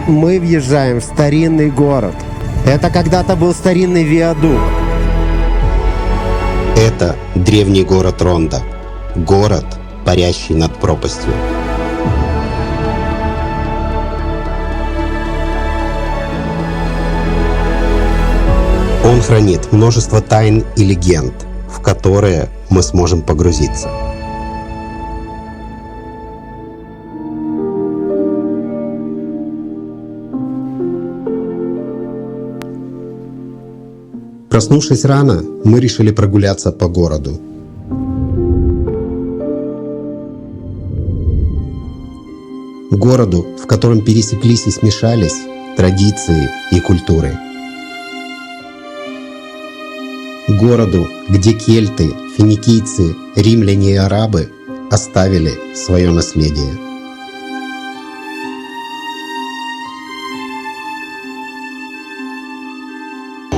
Мы въезжаем в старинный город. Это когда-то был старинный виадук. Это древний город Ронда. Город, парящий над пропастью. Он хранит множество тайн и легенд, в которые мы сможем погрузиться. Проснувшись рано, мы решили прогуляться по городу. Городу, в котором пересеклись и смешались традиции и культуры. Городу, где кельты, финикийцы, римляне и арабы оставили свое наследие.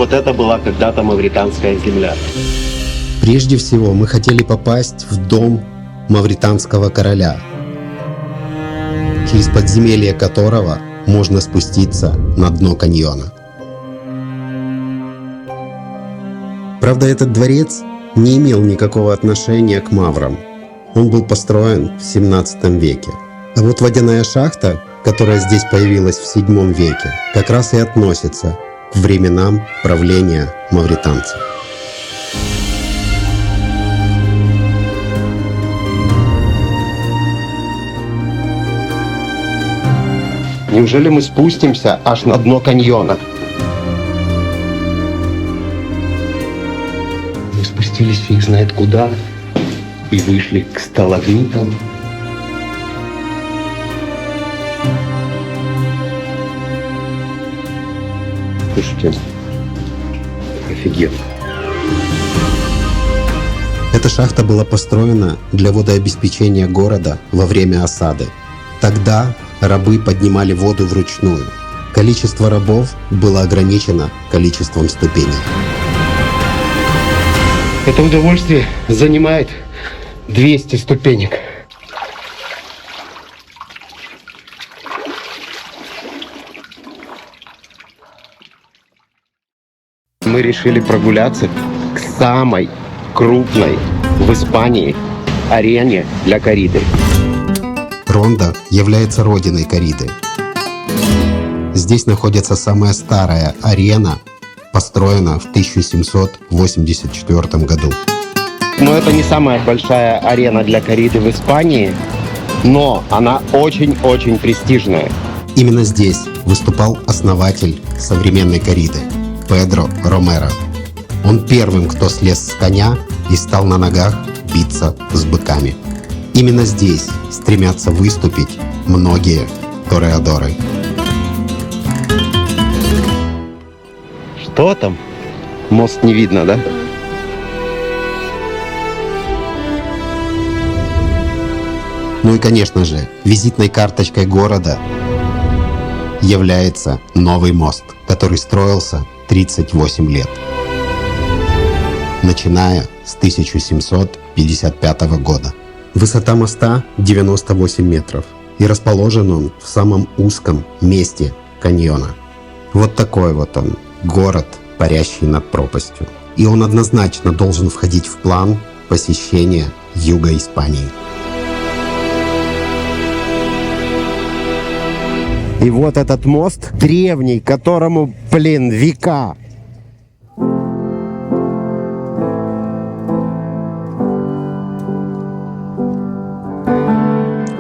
Вот это была когда-то мавританская земля. Прежде всего, мы хотели попасть в дом мавританского короля, через подземелье которого можно спуститься на дно каньона. Правда, этот дворец не имел никакого отношения к маврам. Он был построен в 17 веке. А вот водяная шахта, которая здесь появилась в 7 веке, как раз и относится к временам правления мавританцев. Неужели мы спустимся аж на дно каньона? Мы спустились фиг знает куда и вышли к сталагмитам. Слушайте, офигенно. Эта шахта была построена для водообеспечения города во время осады. Тогда рабы поднимали воду вручную. Количество рабов было ограничено количеством ступеней. Это удовольствие занимает 200 ступенек. Мы решили прогуляться к самой крупной в Испании арене для корриды. Ронда является родиной корриды. Здесь находится самая старая арена, построена в 1784 году. Но это не самая большая арена для корриды в Испании, но она очень-очень престижная. Именно здесь выступал основатель современной корриды Педро Ромеро. Он первым, кто слез с коня и стал на ногах биться с быками. Именно здесь стремятся выступить многие тореадоры. Что там? Мост не видно, да? Ну и, конечно же, визитной карточкой города является новый мост, который строился 38 лет, начиная с 1755 года. Высота моста 98 метров, и расположен он в самом узком месте каньона. Вот такой вот он, город, парящий над пропастью. И он однозначно должен входить в план посещения юга Испании. И вот этот мост древний, которому, века.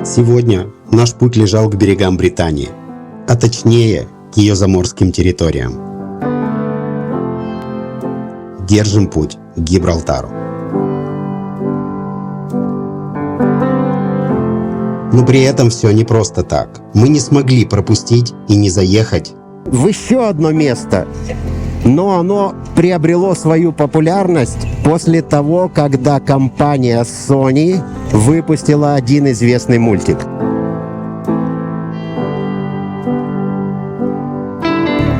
Сегодня наш путь лежал к берегам Британии, а точнее к ее заморским территориям. Держим путь к Гибралтару. Но при этом все не просто так. Мы не смогли пропустить и не заехать В еще одно место. Но оно приобрело свою популярность после того, когда компания Sony выпустила один известный мультик.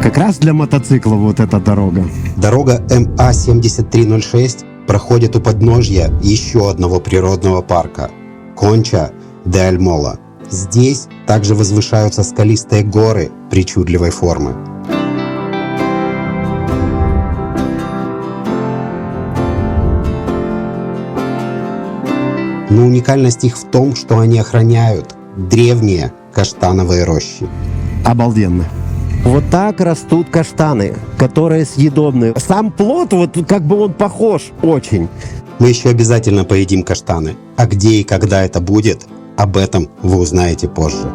Как раз для мотоцикла вот эта дорога. Дорога МА-7306 проходит у подножья еще одного природного парка – Конча де Альмола. Здесь также возвышаются скалистые горы причудливой формы. Но уникальность их в том, что они охраняют древние каштановые рощи. Обалденно. Вот так растут каштаны, которые съедобны. Сам плод, вот как бы он похож очень. Мы еще обязательно поедим каштаны. А где и когда это будет, об этом вы узнаете позже.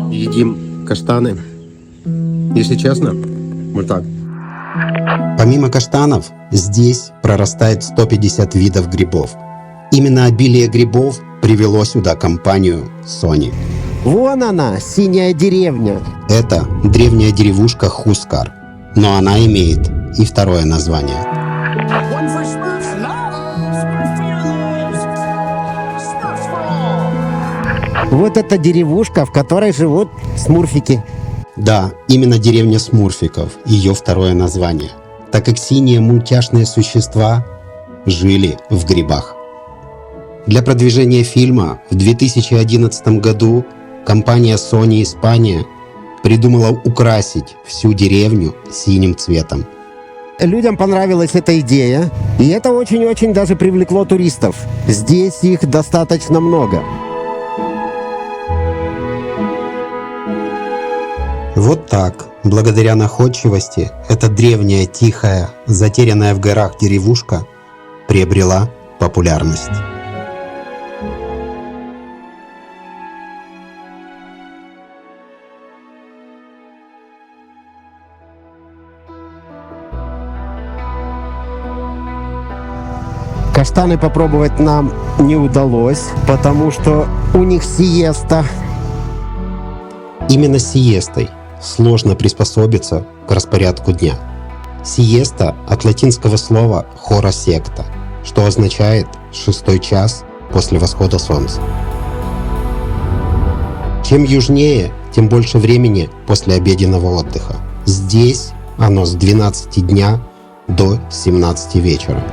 Едим каштаны. Если честно, вот так. Помимо каштанов, здесь прорастает 150 видов грибов. Именно обилие грибов привело сюда компанию Sony. Вон она, синяя деревня. Это древняя деревушка Хускар, но она имеет и второе название. One for Smurfs love, Smurf for your loves, Smurfs for all. Вот эта деревушка, в которой живут смурфики. Да, именно деревня смурфиков, ее второе название, так как синие мультяшные существа жили в грибах. Для продвижения фильма в 2011 году компания Sony Испания придумала украсить всю деревню синим цветом. Людям понравилась эта идея, и это очень-очень даже привлекло туристов. Здесь их достаточно много. Вот так, благодаря находчивости, эта древняя, тихая, затерянная в горах деревушка приобрела популярность. Каштаны попробовать нам не удалось, потому что у них сиеста. Именно сиестой сложно приспособиться к распорядку дня. Сиеста от латинского слова «hora secta», что означает «шестой час после восхода солнца». Чем южнее, тем больше времени после обеденного отдыха. Здесь оно с 12 дня до 17 вечера.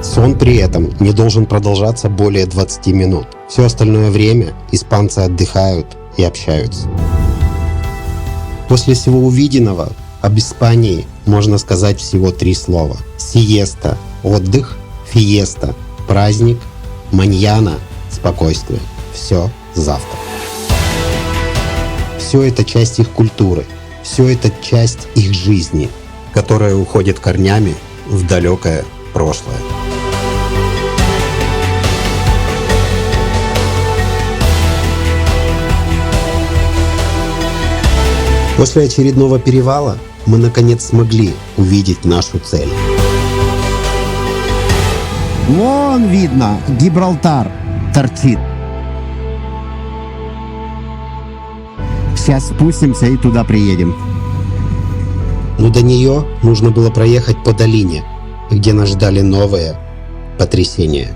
Сон при этом не должен продолжаться более 20 минут. Все остальное время испанцы отдыхают и общаются. После всего увиденного об Испании можно сказать всего 3 слова. Сиеста – отдых, фиеста – праздник, маньяна – спокойствие. Все завтра. Все это часть их культуры, все это часть их жизни, которая уходит корнями в далекое прошлое. После очередного перевала мы наконец смогли увидеть нашу цель. Вон видно, Гибралтар торчит. Сейчас спустимся и туда приедем. Но до нее нужно было проехать по долине, где нас ждали новые потрясения.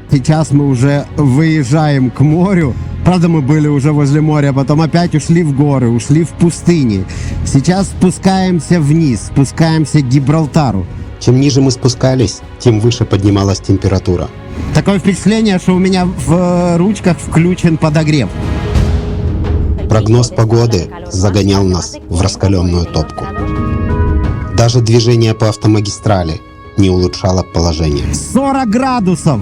Сейчас мы уже выезжаем к морю. Правда, мы были уже возле моря, потом опять ушли в горы, ушли в пустыни. Сейчас спускаемся вниз, спускаемся к Гибралтару. Чем ниже мы спускались, тем выше поднималась температура. Такое впечатление, что у меня в ручках включен подогрев. Прогноз погоды загонял нас в раскаленную топку. Даже движение по автомагистрали не улучшало положение. 40 градусов!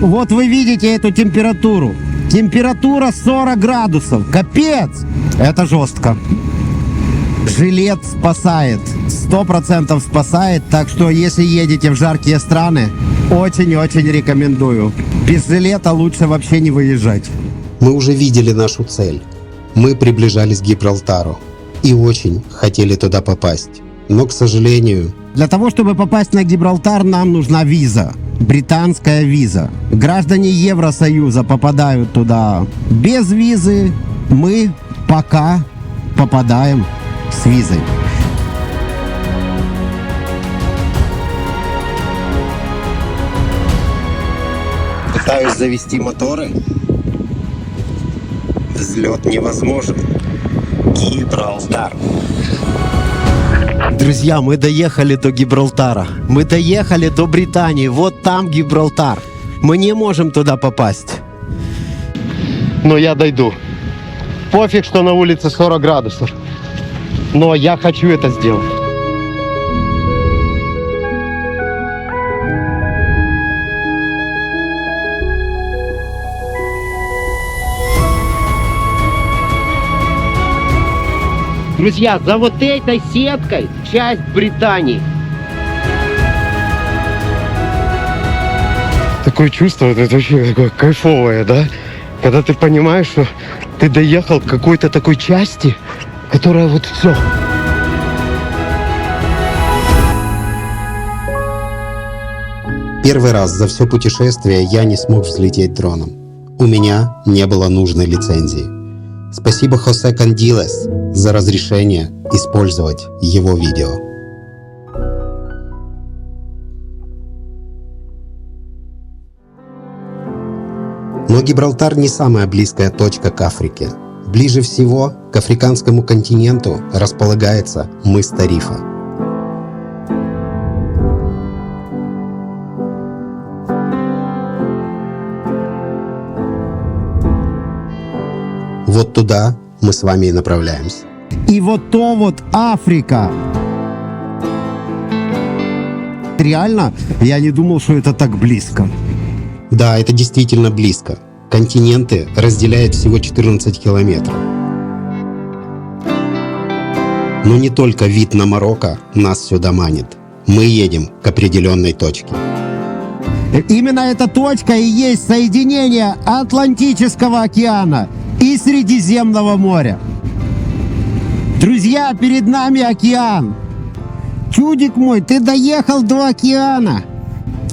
Вот вы видите эту температуру. Температура 40 градусов. Капец! Это жестко. Жилет спасает. 100% спасает. Так что, если едете в жаркие страны, очень-очень рекомендую. Без жилета лучше вообще не выезжать. Мы уже видели нашу цель. Мы приближались к Гибралтару и очень хотели туда попасть. Но, к сожалению, Для того, чтобы попасть на Гибралтар, нам нужна виза. Британская виза. Граждане Евросоюза попадают туда без визы. Мы пока попадаем с визой. пытаюсь завести моторы. Взлет невозможен. Гибралтар. Друзья, мы доехали до Гибралтара. Мы доехали до Британии. Вот там Гибралтар. Мы не можем туда попасть. Но я дойду. Пофиг, что на улице 40 градусов. Но я хочу это сделать. Друзья, за вот этой сеткой часть Британии. Такое чувство, это вообще такое кайфовое, да? Когда ты понимаешь, что ты доехал к какой-то такой части, которая вот все. Первый раз за все путешествие я не смог взлететь дроном. У меня не было нужной лицензии. Спасибо Хосе Кандилес за разрешение использовать его видео. Но Гибралтар не самая близкая точка к Африке. Ближе всего к африканскому континенту располагается мыс Тарифа. Вот туда мы с вами и направляемся. И вот то вот Африка. Реально, я не думал, что это так близко. Да, это действительно близко. Континенты разделяют всего 14 километров. Но не только вид на Марокко нас сюда манит. Мы едем к определенной точке. Именно эта точка и есть соединение Атлантического океана и Средиземного моря. Друзья, перед нами океан. Чудик мой, ты доехал до океана.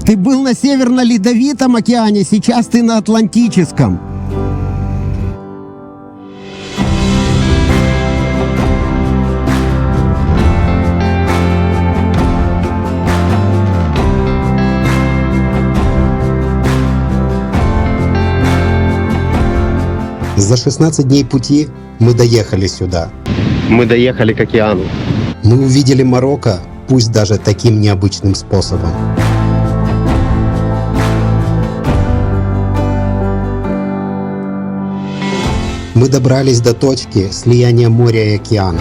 Ты был на Северно-Ледовитом океане, сейчас ты на Атлантическом. За 16 дней пути мы доехали сюда. Мы доехали к океану. Мы увидели Марокко, пусть даже таким необычным способом. Мы добрались до точки слияния моря и океана.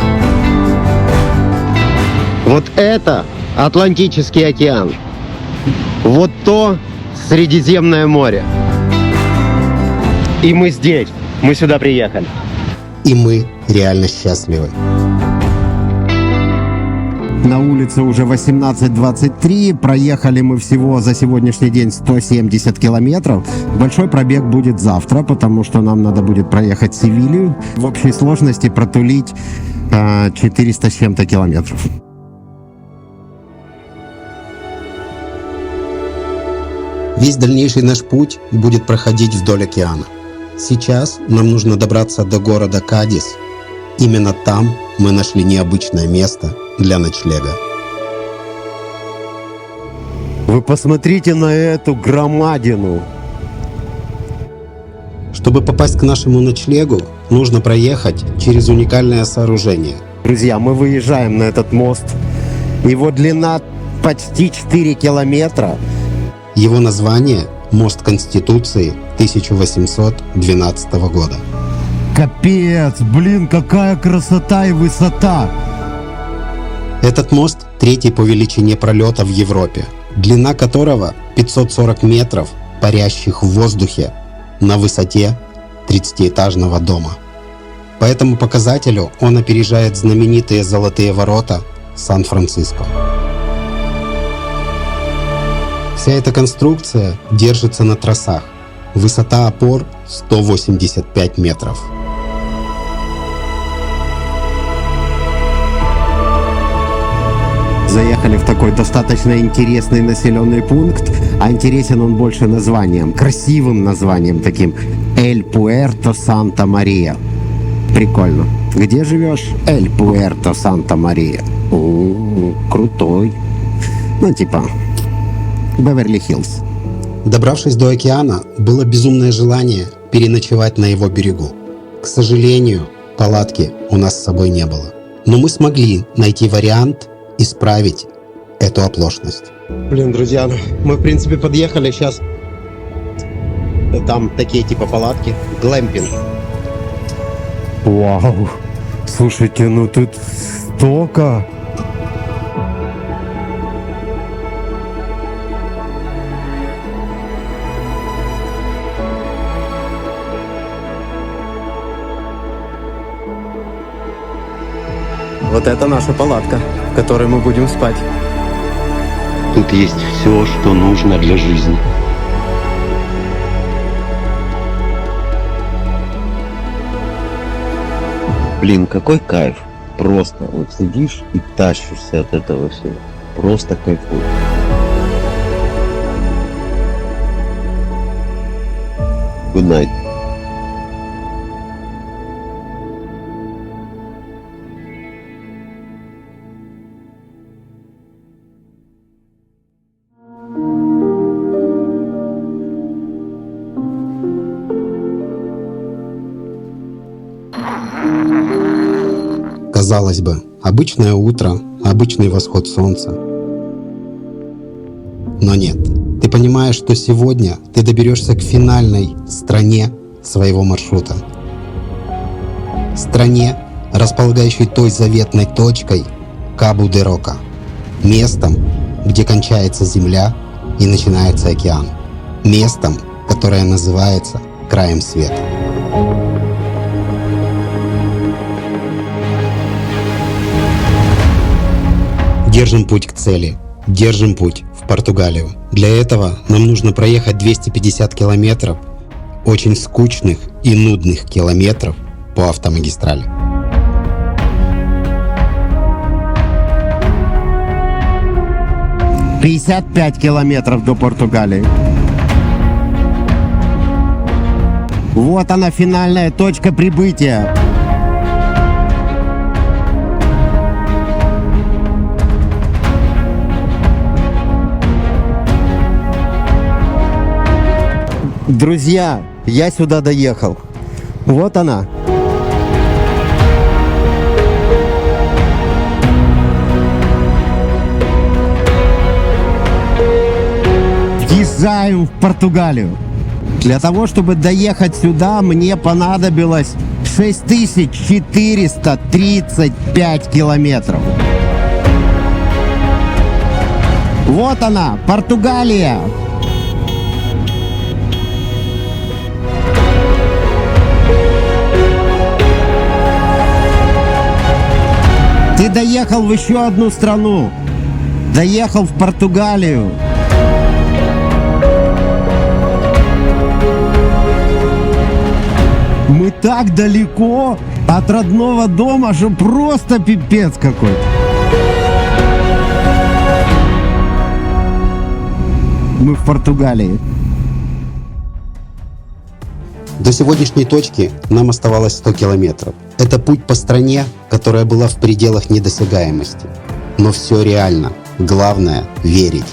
Вот это Атлантический океан. Вот то Средиземное море. И мы здесь. Мы сюда приехали. И мы реально счастливы. На улице уже 18:23. Проехали мы всего за сегодняшний день 170 километров. Большой пробег будет завтра, потому что нам надо будет проехать Севилью. В общей сложности протулить 400 с чем-то километров. Весь дальнейший наш путь будет проходить вдоль океана. Сейчас нам нужно добраться до города Кадис. Именно там мы нашли необычное место для ночлега. Вы посмотрите на эту громадину. Чтобы попасть к нашему ночлегу, нужно проехать через уникальное сооружение. Друзья, мы выезжаем на этот мост. Его длина почти 4 километра. Его название – Мост Конституции 1812 года. Капец, блин, какая красота и высота. Этот мост третий по величине пролета в Европе, длина которого 540 метров, парящих в воздухе на высоте 30-этажного дома. По этому показателю он опережает знаменитые Золотые ворота Сан-Франциско. Вся эта конструкция держится на тросах. Высота опор 185 метров. Заехали в такой достаточно интересный населенный пункт, а интересен он больше названием, красивым названием таким. Эль Пуэрто Санта Мария. Прикольно. Где живешь? Эль Пуэрто Санта Мария. Крутой. Ну, типа Беверли-Хиллз. Добравшись до океана, было безумное желание переночевать на его берегу. К сожалению, Палатки у нас с собой не было. Но мы смогли найти вариант исправить эту оплошность. Блин, друзья, мы в принципе подъехали сейчас. Там такие типа палатки. Глэмпинг. Вау. Слушайте, ну тут столько. Вот это наша палатка, в которой мы будем спать. Тут есть все, что нужно для жизни. Блин, какой кайф. Просто вот сидишь и тащишься от этого всего. Просто кайфуешь. Good night. Казалось бы, обычное утро, обычный восход солнца. Но нет. Ты понимаешь, что сегодня ты доберешься к финальной стране своего маршрута. Стране, располагающей той заветной точкой Кабу-де-Рока. Местом, где кончается земля и начинается океан. Местом, которое называется краем света. Держим путь к цели. Держим путь в Португалию. Для этого нам нужно проехать 250 километров, очень скучных и нудных километров по автомагистрали. — 55 километров до Португалии. Вот она, финальная точка прибытия. Друзья, я сюда доехал. Вот она. Въезжаем в Португалию. Для того, чтобы доехать сюда, мне понадобилось 6435 километров. Вот она, Португалия. Ты доехал в еще одну страну. Доехал в Португалию. Мы так далеко от родного дома, что просто пипец какой-то. Мы в Португалии. До сегодняшней точки нам оставалось 100 километров. Это путь по стране, которая была в пределах недосягаемости. Но все реально. Главное — верить.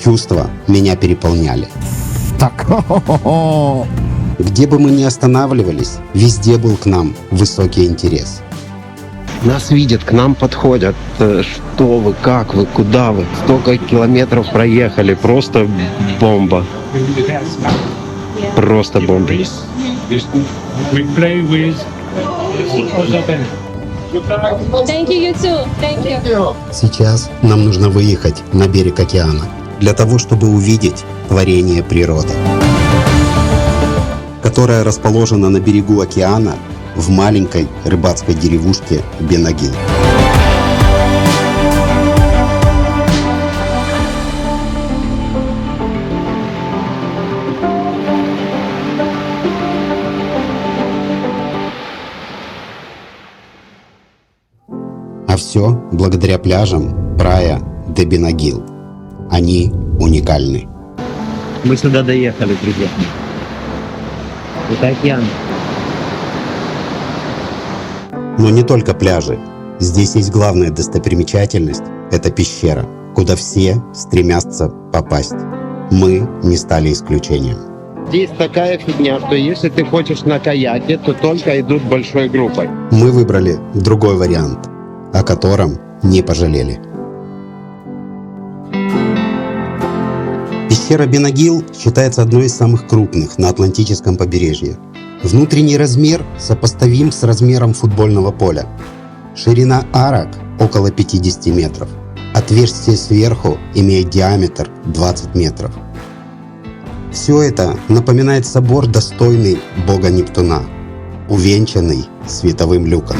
Чувства меня переполняли. Так, хо-хо-хо. Где бы мы ни останавливались, везде был к нам высокий интерес. Нас видят, к нам подходят. Что вы, как вы, куда вы? Столько километров проехали. Просто бомба. Просто бомба. We play with. Thank you, you too. Thank you. Сейчас нам нужно выехать на берег океана для того, чтобы увидеть творение природы, которое расположено на берегу океана в маленькой рыбацкой деревушке Бенагил. А все благодаря пляжам Прая де Бенагил. Они уникальны. Мы сюда доехали, друзья. Это океан. Но не только пляжи. Здесь есть главная достопримечательность – это пещера, куда все стремятся попасть. Мы не стали исключением. здесь такая фигня, что если ты хочешь на каяке, то только идут большой группой. Мы выбрали другой вариант, о котором не пожалели. Пещера Бенагил считается одной из самых крупных на Атлантическом побережье. Внутренний размер сопоставим с размером футбольного поля. Ширина арок около 50 метров. Отверстие сверху имеет диаметр 20 метров. Все это напоминает собор, достойный бога Нептуна, увенчанный световым люком.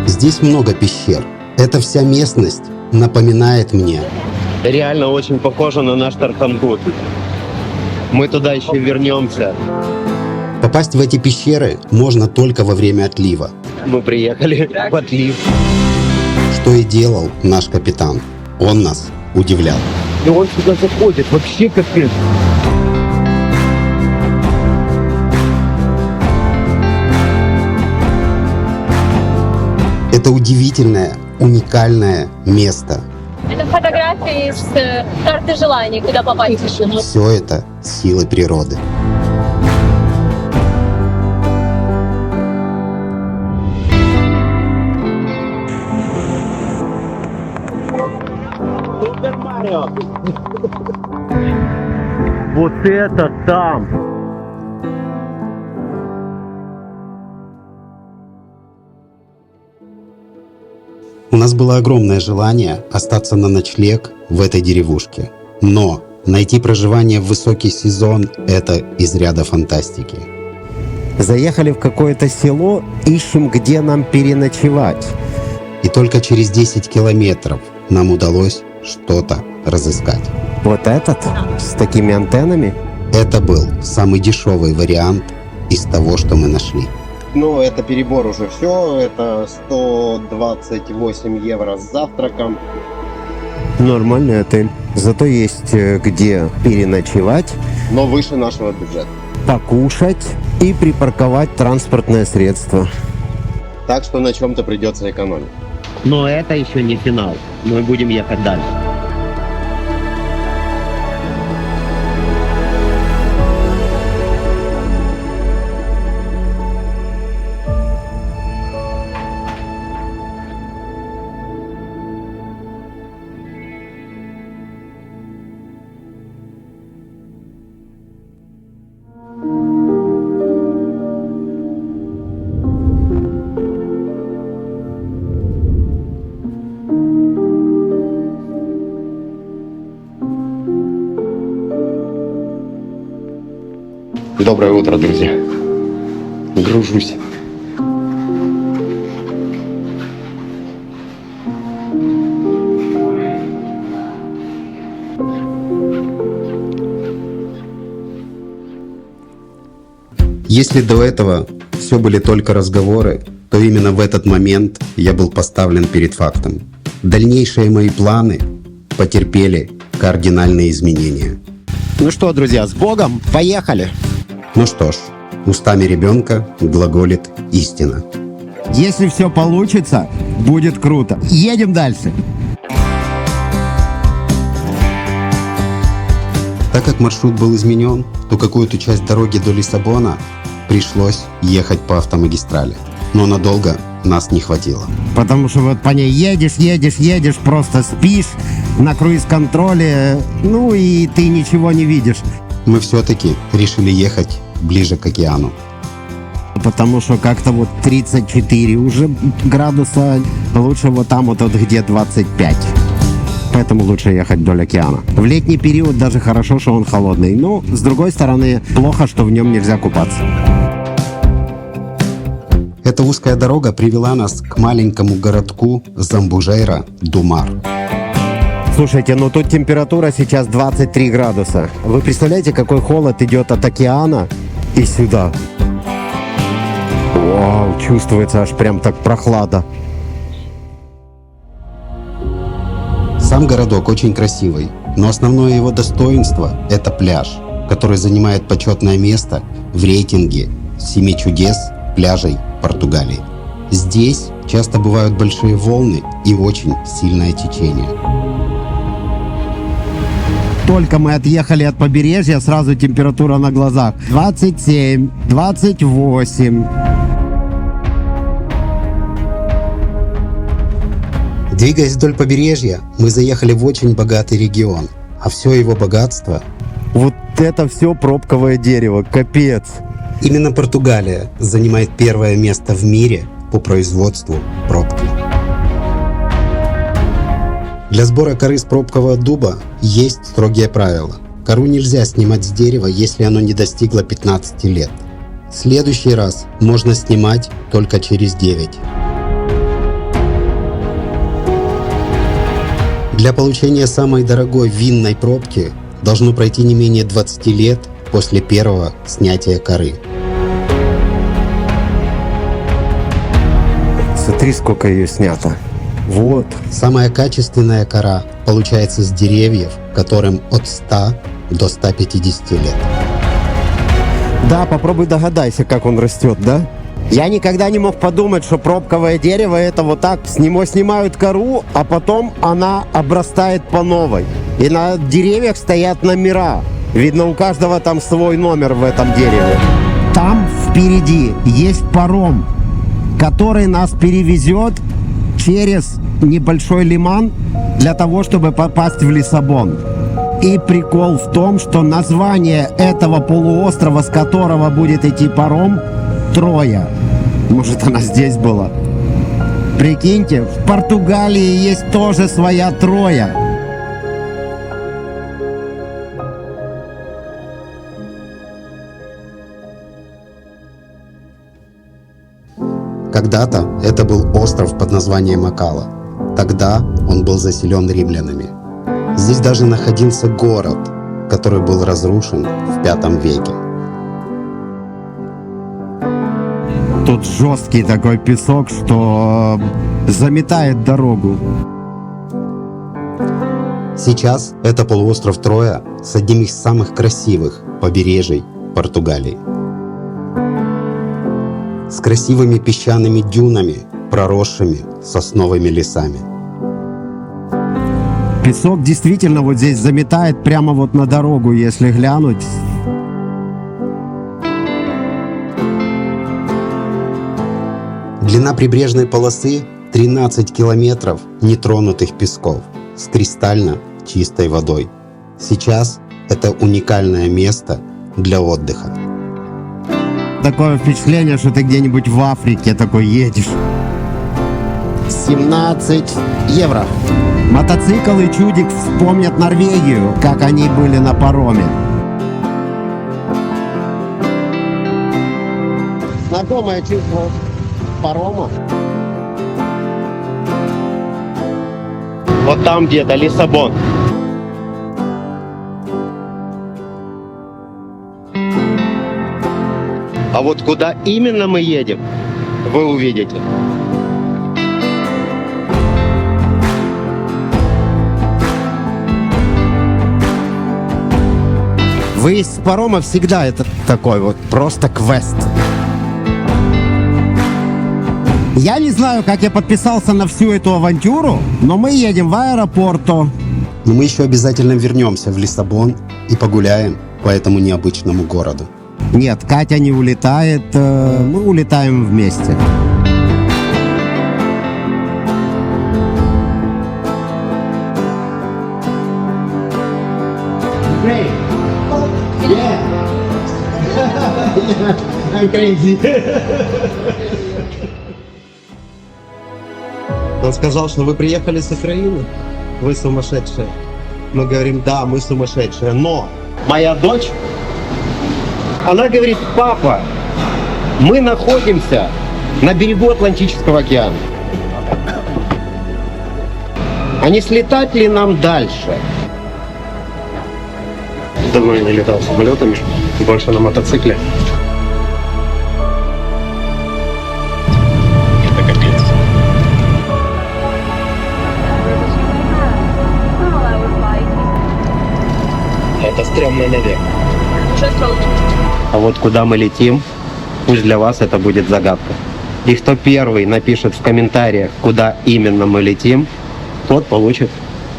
Здесь много пещер. Эта вся местность напоминает мне. Реально очень похоже на наш Тархангут. Мы туда еще вернемся. Попасть в эти пещеры можно только во время отлива, Мы приехали в отлив. что и делал наш капитан. Он нас удивлял. И он сюда заходит, вообще капец. Это удивительное, уникальное место. Это фотографии с карты желаний, куда попасть. Все это силы природы. Вот это там! У нас было огромное желание остаться на ночлег в этой деревушке. Но найти проживание в высокий сезон – это из ряда фантастики. Заехали в какое-то село, ищем, где нам переночевать. И только через 10 километров нам удалось что-то разыскать. Вот этот с такими антеннами. Это был самый дешевый вариант из того, что мы нашли. Ну, это перебор уже все. Это 128 евро с завтраком. Нормальный отель. Зато есть где переночевать, Но выше нашего бюджета. покушать и припарковать транспортное средство. Так что на чем-то придется экономить. Но это еще не финал. Мы будем ехать дальше. Доброе утро, друзья. Гружусь. Если до этого все были только разговоры, то именно в этот момент я был поставлен перед фактом. Дальнейшие мои планы потерпели кардинальные изменения. Ну что, друзья, с Богом, поехали! Ну что ж, устами ребенка глаголит истина. Если все получится, будет круто. Едем дальше. Так как маршрут был изменен, то какую-то часть дороги до Лиссабона пришлось ехать по автомагистрали. Но надолго нас не хватило. Потому что вот по ней едешь, просто спишь на круиз-контроле, ну и ты ничего не видишь. Мы все-таки решили ехать ближе к океану. Потому что как-то вот 34 уже градуса, лучше вот там вот где 25. Поэтому лучше ехать вдоль океана. В летний период даже хорошо, что он холодный. Но, с другой стороны, плохо, что в нем нельзя купаться. Эта узкая дорога привела нас к маленькому городку Замбужейра-ду-Мар. Слушайте, ну тут температура сейчас 23 градуса. Вы представляете, какой холод идет от океана и сюда? Вау, чувствуется аж прям так прохлада. Сам городок очень красивый, но основное его достоинство – это пляж, который занимает почетное место в рейтинге 7 чудес пляжей Португалии. Здесь Часто бывают большие волны и очень сильное течение. Только мы отъехали от побережья, сразу температура на глазах. 27, 28. Двигаясь вдоль побережья, мы заехали в очень богатый регион, а все его богатство... Вот это все пробковое дерево, капец. Именно Португалия занимает первое место в мире по производству пробки. Для сбора коры с пробкового дуба есть строгие правила. Кору нельзя снимать с дерева, если оно не достигло 15 лет. В следующий раз можно снимать только через 9. Для получения самой дорогой винной пробки должно пройти не менее 20 лет после первого снятия коры. Смотри, сколько ее снято. Вот. Самая качественная кора получается с деревьев, которым от 100 до 150 лет. Да, попробуй догадайся, как он растет, да? Я никогда не мог подумать, что пробковое дерево это вот так. С него снимают кору, а потом она обрастает по новой. И на деревьях стоят номера. Видно, у каждого там свой номер в этом дереве. Там впереди есть паром, который нас перевезет через небольшой лиман для того, чтобы попасть в Лиссабон. И прикол в том, что название этого полуострова, с которого будет идти паром, Троя. Может, она здесь была? Прикиньте, в Португалии есть тоже своя Троя. Когда-то это был остров под названием Акала. Тогда он был заселен римлянами. Здесь даже находился город, который был разрушен в V веке. Тут жесткий такой песок, что заметает дорогу. Сейчас это полуостров Троя с одним из самых красивых побережий Португалии. С красивыми песчаными дюнами, проросшими сосновыми лесами. Песок действительно вот здесь заметает прямо вот на дорогу, если глянуть. Длина прибрежной полосы 13 километров нетронутых песков с кристально чистой водой. Сейчас это уникальное место для отдыха. Такое впечатление, что ты где-нибудь в Африке такой едешь. 17 евро. Мотоцикл и чудик вспомнят Норвегию, как они были на пароме. Знакомое чувство парома. Вот там где-то Лиссабон. А вот куда именно мы едем, вы увидите. Выезд с парома всегда это такой вот просто квест. Я не знаю, как я подписался на всю эту авантюру, но мы едем в аэропорту. Но мы еще обязательно вернемся в Лиссабон и погуляем по этому необычному городу. Нет, Катя не улетает, мы улетаем вместе. Он сказал, что вы приехали с Украины, вы сумасшедшие. Мы говорим, да, мы сумасшедшие, но моя дочь, она говорит, папа, мы находимся на берегу Атлантического океана. А не слетать ли нам дальше? Давно я не летал самолетами, больше на мотоцикле. Это капец. Это стрёмно наверх. Что стало? А вот куда мы летим, пусть для вас это будет загадка. И кто первый напишет в комментариях, куда именно мы летим, тот получит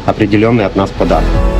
определенный от нас подарок.